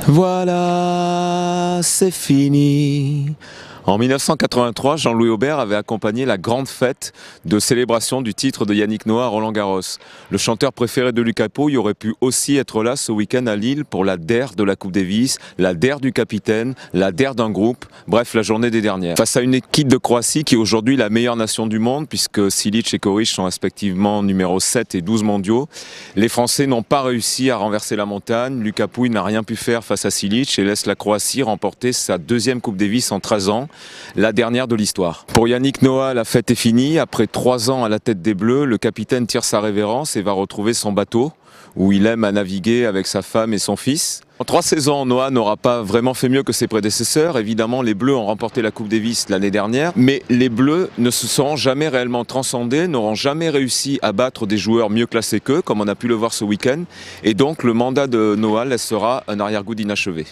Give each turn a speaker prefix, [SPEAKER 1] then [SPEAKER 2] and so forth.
[SPEAKER 1] Voilà, c'est fini. En 1983, Jean-Louis Aubert avait accompagné la grande fête de célébration du titre de Yannick Noah à Roland-Garros. Le chanteur préféré de Lucas Pouille aurait pu aussi être là ce week-end à Lille pour la DER de la Coupe Davis, la DER du capitaine, la DER d'un groupe, bref la journée des dernières. Face à une équipe de Croatie qui est aujourd'hui la meilleure nation du monde puisque Silic et Koric sont respectivement numéro 7 et 12 mondiaux, les Français n'ont pas réussi à renverser la montagne. Lucas Pouille n'a rien pu faire face à Silic et laisse la Croatie remporter sa deuxième Coupe Davis en 13 ans. La dernière de l'histoire. Pour Yannick Noah, la fête est finie. Après 3 ans à la tête des Bleus, le capitaine tire sa révérence et va retrouver son bateau où il aime à naviguer avec sa femme et son fils. En 3 saisons, Noah n'aura pas vraiment fait mieux que ses prédécesseurs. Évidemment, les Bleus ont remporté la Coupe Davis l'année dernière, mais les Bleus ne se seront jamais réellement transcendés, n'auront jamais réussi à battre des joueurs mieux classés qu'eux, comme on a pu le voir ce week-end. Et donc, le mandat de Noah laissera un arrière-goût d'inachevé.